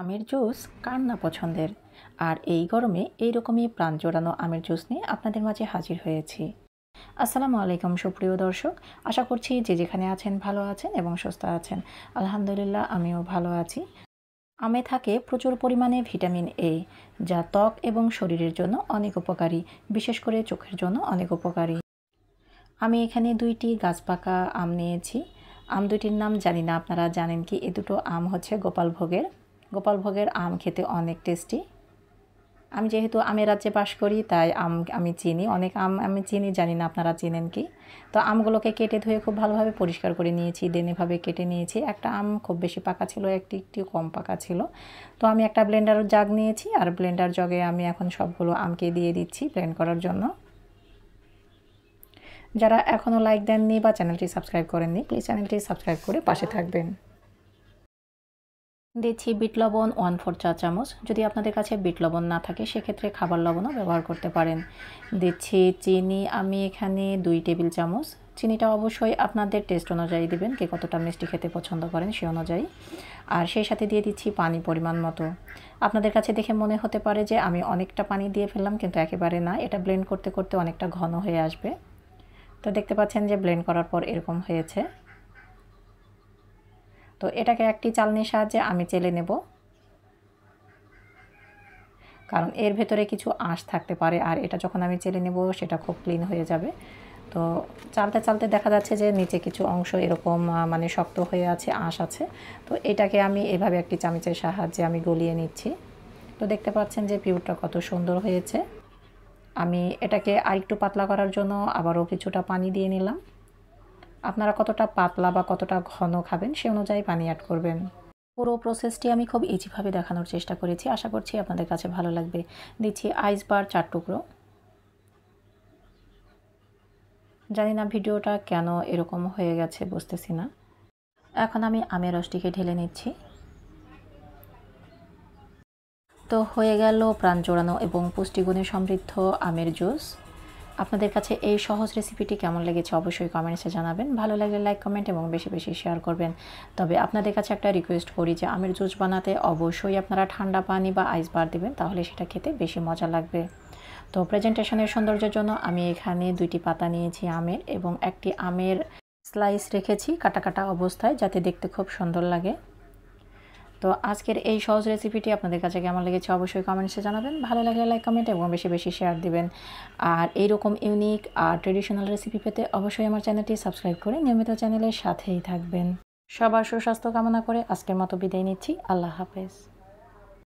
আমের জুস কার না পছন্দের, আর এই গরমে এইরকমই প্রাণ জোড়ানো আমের জুস নিয়ে আপনাদের মাঝে হাজির হয়েছি। আসসালামু আলাইকুম সুপ্রিয় দর্শক, আশা করছি যে যেখানে আছেন ভালো আছেন এবং সুস্থ আছেন। আলহামদুলিল্লাহ আমিও ভালো আছি। আমে থাকে প্রচুর পরিমাণে ভিটামিন এ, যা ত্বক এবং শরীরের জন্য অনেক উপকারী, বিশেষ করে চোখের জন্য অনেক উপকারী। আমি এখানে দুইটি গাছপাকা আম নিয়েছি। আম দুইটির নাম জানি না, আপনারা জানেন কি? এ দুটো আম হচ্ছে গোপালভোগের আম খেতে অনেক টেস্টি। আমি যেহেতু আমের রাজ্যে বাস করি তাই আমি চিনি, অনেক আম আমি চিনি, জানি না আপনারা চেনেন কি। তো আমগুলোকে কেটে ধুয়ে খুব ভালোভাবে পরিষ্কার করে নিয়েছি, দেনেভাবে কেটে নিয়েছি। একটা আম খুব বেশি পাকা ছিল, একটি কম পাকা ছিল। তো আমি একটা ব্লেন্ডার জাগ নিয়েছি, আর ব্লেন্ডার জগে আমি এখন সবগুলো আমকে দিয়ে দিচ্ছি ব্লেন্ড করার জন্য। যারা এখনও লাইক দেননি বা চ্যানেলটি সাবস্ক্রাইব করেননি, প্লিজ চ্যানেলটি সাবস্ক্রাইব করে পাশে থাকবেন। দিচ্ছি বিট লবণ 1/4 চা চামচ। যদি আপনাদের কাছে বিট লবণ না থাকে সেক্ষেত্রে খাবার লবণও ব্যবহার করতে পারেন। দিচ্ছি চিনি, আমি এখানে 2 টেবিল চামচ। চিনিটা অবশ্যই আপনাদের টেস্ট অনুযায়ী দিবেন, কে কতটা মিষ্টি খেতে পছন্দ করেন সে অনুযায়ী। আর সেই সাথে দিয়ে দিচ্ছি পানি পরিমাণ মতো। আপনাদের কাছে দেখে মনে হতে পারে যে আমি অনেকটা পানি দিয়ে ফেললাম, কিন্তু একেবারে না, এটা ব্লেন্ড করতে করতে অনেকটা ঘন হয়ে আসবে। তো দেখতে পাচ্ছেন যে ব্লেন্ড করার পর এরকম হয়েছে। তো এটাকে একটি চালনির সাহায্যে আমি চেলে নেব, কারণ এর ভেতরে কিছু আঁশ থাকতে পারে, আর এটা যখন আমি চেলে নেব সেটা খুব ক্লিন হয়ে যাবে। তো চালতে চালতে দেখা যাচ্ছে যে নিচে কিছু অংশ এরকম মানে শক্ত হয়ে আছে, আঁশ আছে। তো এটাকে আমি এভাবে একটি চামচের সাহায্যে আমি গলিয়ে নিচ্ছি। তো দেখতে পাচ্ছেন যে পিউরটা কত সুন্দর হয়েছে। আমি এটাকে আরেকটু পাতলা করার জন্য আবারও কিছুটা পানি দিয়ে নিলাম। আপনারা কতটা পাতলা বা কতটা ঘন খাবেন সে অনুযায়ী পানি অ্যাড করবেন। পুরো প্রসেসটি আমি খুব ইজিভাবে দেখানোর চেষ্টা করেছি, আশা করছি আপনাদের কাছে ভালো লাগবে। দিচ্ছি আইস বার 4 টুকরো। জানি না ভিডিওটা কেন এরকম হয়ে গেছে, বুঝতেছি না। এখন আমি আমের রসটিকে ঢেলে নিচ্ছি। তো হয়ে গেল প্রাণ জোড়ানো এবং পুষ্টিগুণে সমৃদ্ধ আমের জুস। আপনাদের কাছে এই সহজ রেসিপিটি কেমন লেগেছে অবশ্যই কমেন্টসে জানাবেন। ভালো লাগলে লাইক, কমেন্ট এবং বেশি বেশি শেয়ার করবেন। তবে আপনাদের কাছে একটা রিকোয়েস্ট করি যে আমের জুস বানাতে অবশ্যই আপনারা ঠান্ডা পানি বা আইস বার দেবেন, তাহলে সেটা খেতে বেশি মজা লাগবে। তো প্রেজেন্টেশনের সৌন্দর্যের জন্য আমি এখানে 2টি পাতা নিয়েছি আমের, এবং একটি আমের স্লাইস রেখেছি কাটা কাটা অবস্থায়, যাতে দেখতে খুব সুন্দর লাগে। তো আজকের এই সহজ রেসিপিটি আপনাদের কাছে কেমন লেগেছে অবশ্যই কমেন্টসে জানাবেন। ভালো লাগলে লাইক, কমেন্ট এবং বেশি বেশি শেয়ার দিবেন। আর এইরকম ইউনিক আর ট্রেডিশনাল রেসিপি পেতে অবশ্যই আমার চ্যানেলটি সাবস্ক্রাইব করে নিয়মিত চ্যানেলের সাথেই থাকবেন। সবার সুস্বাস্থ্য কামনা করে আজকের মতো বিদায় নিচ্ছি। আল্লাহ হাফেজ।